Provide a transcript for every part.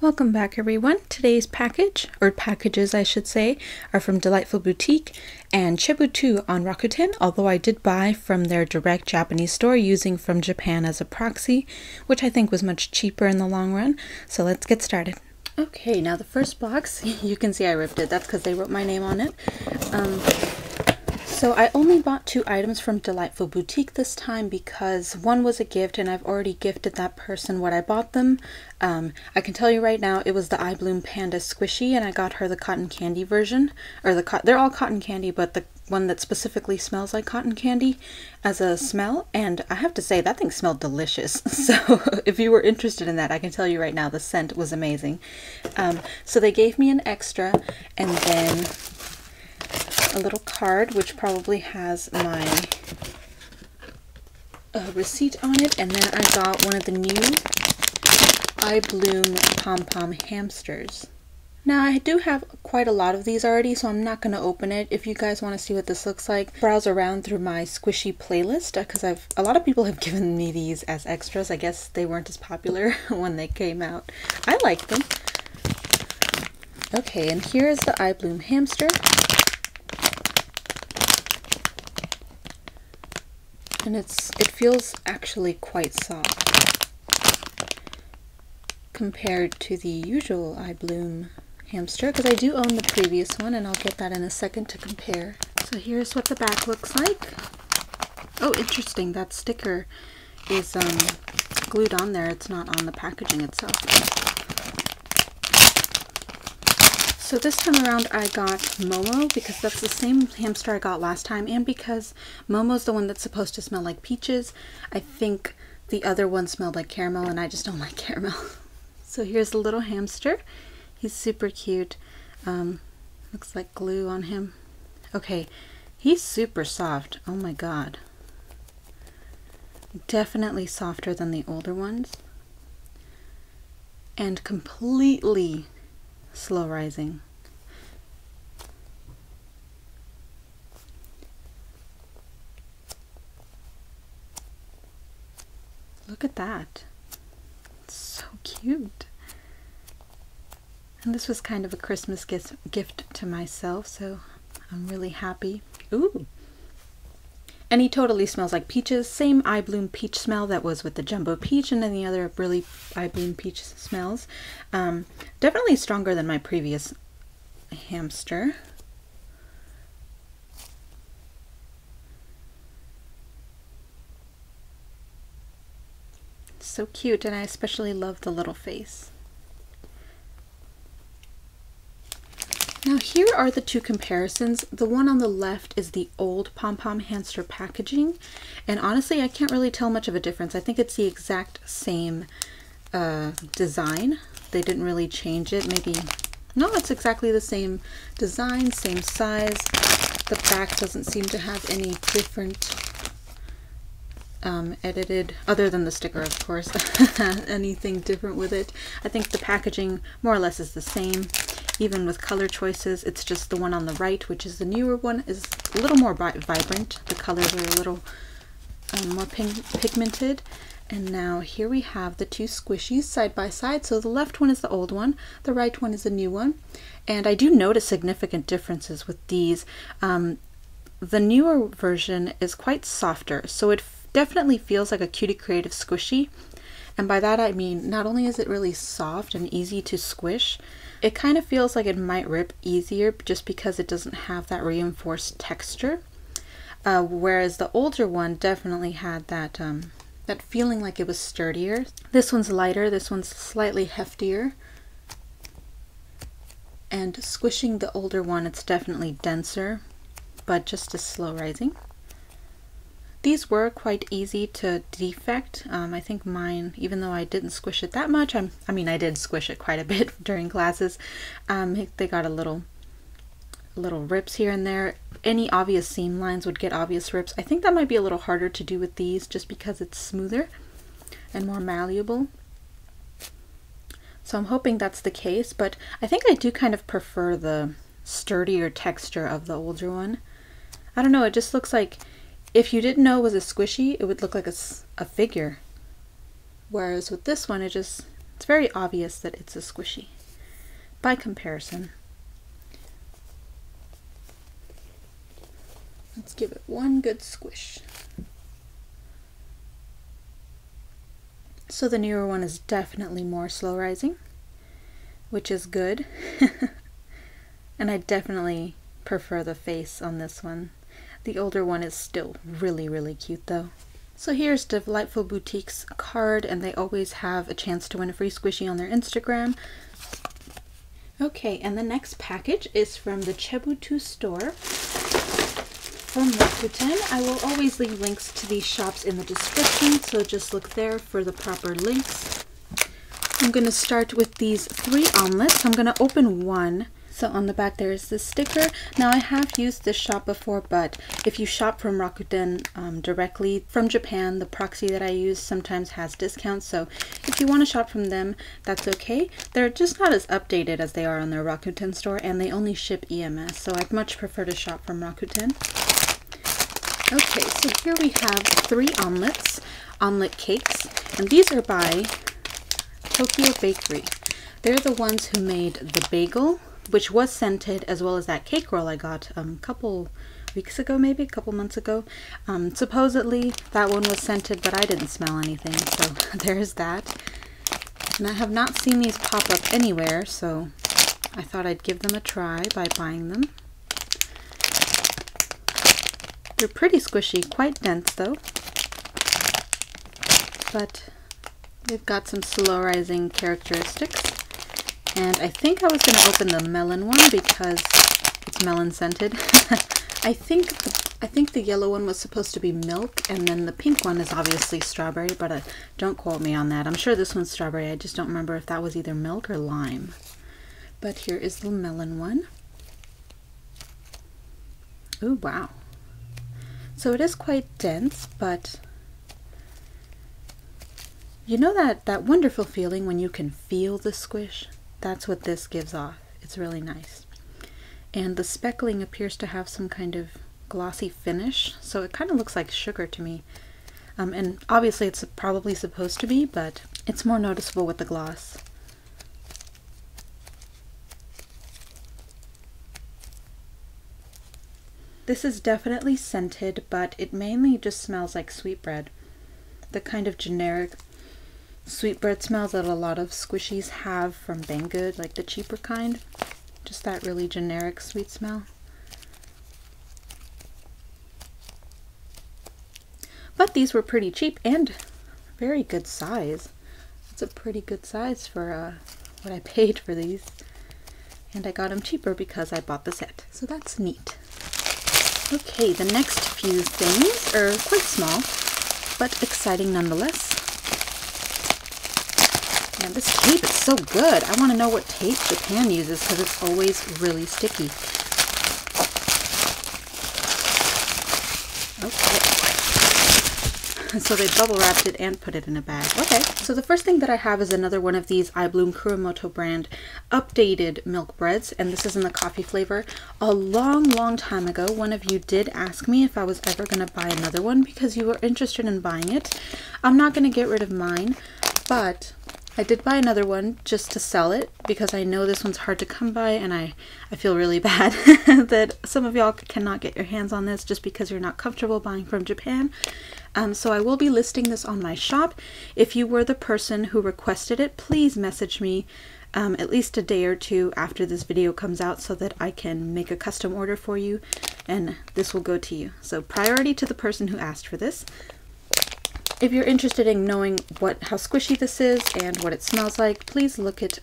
Welcome back everyone. Today's package, or packages I should say, are from Deliteful Boutique and Chebu2 on Rakuten, although I did buy from their direct Japanese store using from Japan as a proxy, which I think was much cheaper in the long run. So let's get started. Okay, now the first box, you can see I ripped it. That's because they wrote my name on it. So I only bought 2 items from Deliteful Boutique this time because one was a gift and I've already gifted that person what I bought them. I can tell you right now it was the I Bloom Panda Squishy, and I got her the cotton candy version, or they're all cotton candy, but the one that specifically smells like cotton candy as a smell, and I have to say that thing smelled delicious. So if you were interested in that, I can tell you right now the scent was amazing. So they gave me an extra and then a little card which probably has my receipt on it, and then I got one of the new I Bloom Pom Pom Hamsters. Now I do have quite a lot of these already, so I'm not going to open it. If you guys want to see what this looks like, browse around through my squishy playlist, because a lot of people have given me these as extras. I guess they weren't as popular when they came out. I like them. Okay, and here is the I Bloom Hamster. And it feels actually quite soft compared to the usual I Bloom hamster, because I do own the previous one and I'll get that in a second to compare. So here's what the back looks like. Oh, interesting, that sticker is glued on there. It's not on the packaging itself. So this time around I got Momo because that's the same hamster I got last time, and because Momo's the one that's supposed to smell like peaches. I think the other one smelled like caramel and I just don't like caramel. So here's the little hamster. He's super cute. Looks like glue on him. Okay, he's super soft. Oh my god. Definitely softer than the older ones. And completely slow rising. Look at that. It's so cute. And this was kind of a Christmas gift to myself, so I'm really happy. Ooh. And he totally smells like peaches. Same I Bloom peach smell that was with the jumbo peach and then the other really I Bloom peach smells. Definitely stronger than my previous hamster. So cute, and I especially love the little face. Now here are the 2 comparisons. The one on the left is the old Pom Pom Hamster Packaging, and honestly I can't really tell much of a difference. I think it's the exact same design. They didn't really change it. Maybe, no, it's exactly the same design, same size. The back doesn't seem to have any different edited, other than the sticker of course, anything different with it. I think the packaging more or less is the same. Even with color choices, it's just the one on the right, which is the newer one, is a little more vibrant. The colors are a little more pigmented. And now here we have the 2 squishies side by side. So the left one is the old one, the right one is the new one. And I do notice significant differences with these. The newer version is quite softer, so it definitely feels like a Cutie Creative squishy. And by that I mean, not only is it really soft and easy to squish, it kind of feels like it might rip easier just because it doesn't have that reinforced texture. Whereas the older one definitely had that that feeling like it was sturdier. This one's lighter, this one's slightly heftier. And squishing the older one, it's definitely denser, but just as slow rising. These were quite easy to defect. I think mine, even though I didn't squish it that much, I mean I did squish it quite a bit during classes, they got a little rips here and there. Any obvious seam lines would get obvious rips. I think that might be a little harder to do with these just because it's smoother and more malleable. So I'm hoping that's the case, but I think I do kind of prefer the sturdier texture of the older one. I don't know, it just looks like if you didn't know it was a squishy, it would look like a figure. Whereas with this one, it just It's very obvious that it's a squishy by comparison. Let's give it one good squish. So the newer one is definitely more slow rising, which is good. And I definitely prefer the face on this one. The older one is still really, really cute though. So here's Delightful Boutique's card, and they always have a chance to win a free squishy on their Instagram. Okay, and the next package is from the Chebu2 store from Rakuten. I will always leave links to these shops in the description, so just look there for the proper links. I'm going to start with these 3 omelets. I'm going to open one. So on the back there is this sticker. Now I have used this shop before, but if you shop from Rakuten directly from Japan, the proxy that I use sometimes has discounts. So if you want to shop from them, that's okay. They're just not as updated as they are on their Rakuten store, and they only ship EMS. So I'd much prefer to shop from Rakuten. Okay, so here we have 3 omelets, omelet cakes, and these are by Tokyo Bakery. They're the ones who made the bagel, which was scented, as well as that cake roll I got a couple weeks ago, maybe a couple months ago. Supposedly that one was scented, but I didn't smell anything, so there's that. And I have not seen these pop up anywhere, so I thought I'd give them a try by buying them. They're pretty squishy, quite dense though, but they've got some slow rising characteristics. And I think I was going to open the melon one because it's melon scented. I think the yellow one was supposed to be milk, and then the pink one is obviously strawberry, but don't quote me on that. I'm sure this one's strawberry. I just don't remember if that was either milk or lime. But here is the melon one. Ooh, wow. So it is quite dense, but you know that wonderful feeling when you can feel the squish? That's what this gives off. It's really nice. And the speckling appears to have some kind of glossy finish, so it kind of looks like sugar to me. And obviously it's probably supposed to be, but it's more noticeable with the gloss. This is definitely scented, but it mainly just smells like sweetbread. The kind of generic sweetbread smell that a lot of squishies have from Banggood, like the cheaper kind. Just that really generic sweet smell. But these were pretty cheap and very good size. It's a pretty good size for what I paid for these. And I got them cheaper because I bought the set. So that's neat. Okay, the next few things are quite small, but exciting nonetheless. And this tape is so good. I want to know what tape Japan uses because it's always really sticky. Okay. So they bubble wrapped it and put it in a bag. Okay, so the first thing that I have is another one of these I Bloom Kuromoto brand updated milk breads, and this is in the coffee flavor. A long time ago, one of you did ask me if I was ever going to buy another one because you were interested in buying it. I'm not going to get rid of mine, but I did buy another one just to sell it because I know this one's hard to come by, and I feel really bad that some of y'all cannot get your hands on this just because you're not comfortable buying from Japan. So I will be listing this on my shop. If you were the person who requested it, please message me at least a day or two after this video comes out so that I can make a custom order for you and this will go to you. So priority to the person who asked for this. If you're interested in knowing how squishy this is and what it smells like, please look at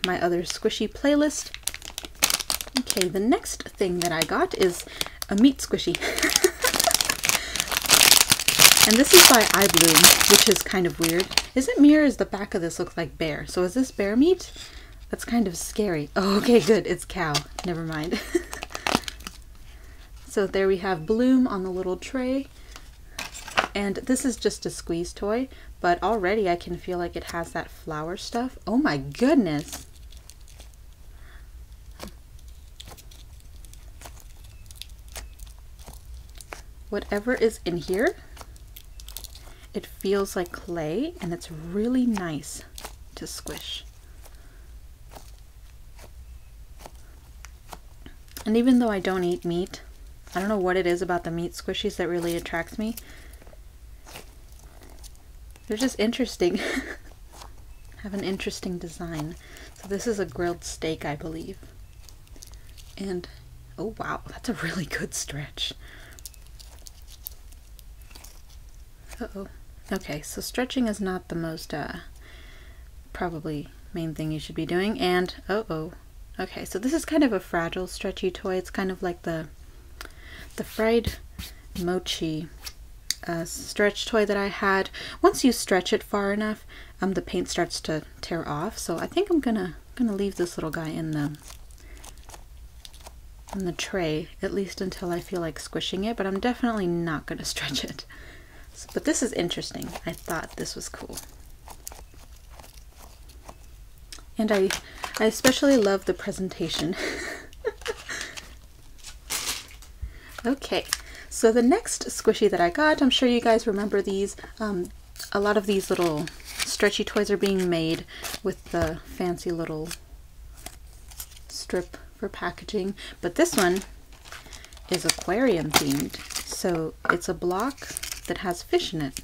my other squishy playlist. Okay, the next thing that I got is a meat squishy. And this is by I Bloom, which is kind of weird. Is it me or does the back of this look like bear? So is this bear meat? That's kind of scary. Oh, okay, good. It's cow. Never mind. So there we have Bloom on the little tray. And this is just a squeeze toy, but already I can feel like it has that flower stuff. Oh my goodness. Whatever is in here, it feels like clay, and it's really nice to squish. And even though I don't eat meat, I don't know what it is about the meat squishies that really attracts me. They're just interesting. Have an interesting design. So this is a grilled steak, I believe. And oh wow, that's a really good stretch. Uh-oh. Okay, so stretching is not the most probably main thing you should be doing. And okay, so this is kind of a fragile stretchy toy. It's kind of like the fried mochi stretch toy that I had. Once you stretch it far enough, the paint starts to tear off. So I think I'm gonna leave this little guy in the tray, at least until I feel like squishing it, but I'm definitely not gonna stretch it. So, but this is interesting. I thought this was cool. And I especially love the presentation. Okay, so the next squishy that I got, I'm sure you guys remember these. A lot of these little stretchy toys are being made with the fancy little strip for packaging, but this one is aquarium themed. So it's a block that has fish in it,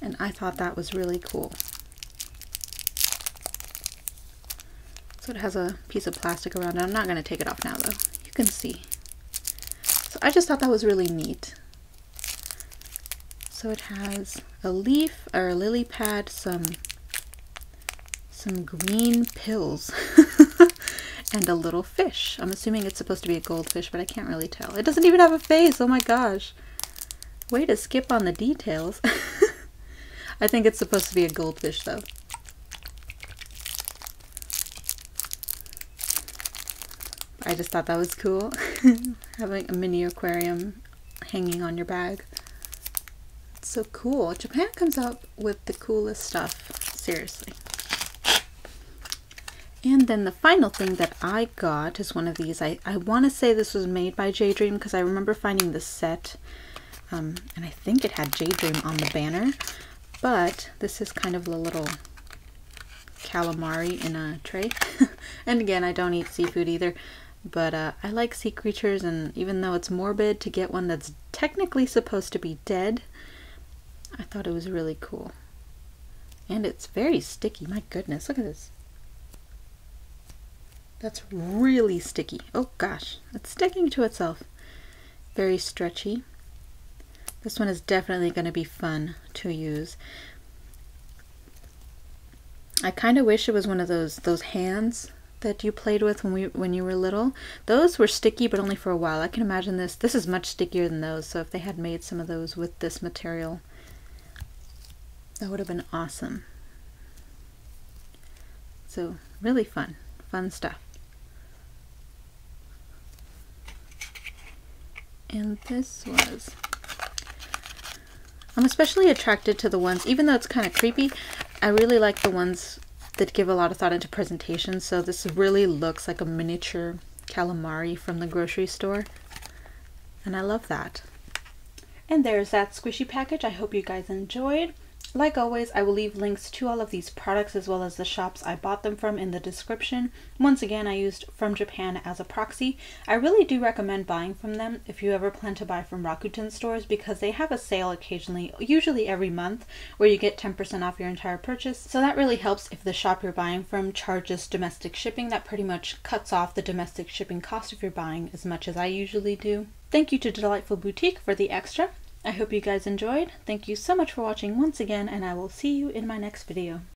and I thought that was really cool. So it has a piece of plastic around it. I'm not going to take it off now though. You can see. So I just thought that was really neat. So it has a leaf or a lily pad, some green pills, and a little fish. I'm assuming it's supposed to be a goldfish, but I can't really tell. It doesn't even have a face. Oh my gosh. Way to skip on the details. I think it's supposed to be a goldfish though. I just thought that was cool. Having a mini aquarium hanging on your bag. It's so cool. Japan comes up with the coolest stuff. Seriously. And then the final thing that I got is one of these. I want to say this was made by J-Dream because I remember finding the set. And I think it had J-Dream on the banner. But this is kind of a little calamari in a tray. And again, I don't eat seafood either. But I like sea creatures, and even though it's morbid, to get one that's technically supposed to be dead, I thought it was really cool. And it's very sticky. My goodness, look at this. That's really sticky. Oh gosh, it's sticking to itself. Very stretchy. This one is definitely going to be fun to use. I kind of wish it was one of those hands that you played with when you were little. Those were sticky, but only for a while. I can imagine this. This is much stickier than those, so if they had made some of those with this material, that would have been awesome. So really fun stuff. And this was... I'm especially attracted to the ones, even though it's kind of creepy, I really like the ones that give a lot of thought into presentation. So this really looks like a miniature calamari from the grocery store, and I love that. And there's that squishy package. I hope you guys enjoyed. Like always, I will leave links to all of these products as well as the shops I bought them from in the description. Once again, I used From Japan as a proxy. I really do recommend buying from them if you ever plan to buy from Rakuten stores, because they have a sale occasionally, usually every month, where you get 10% off your entire purchase. So that really helps if the shop you're buying from charges domestic shipping. That pretty much cuts off the domestic shipping cost if you're buying as much as I usually do. Thank you to Delightful Boutique for the extra. I hope you guys enjoyed. Thank you so much for watching once again, and I will see you in my next video.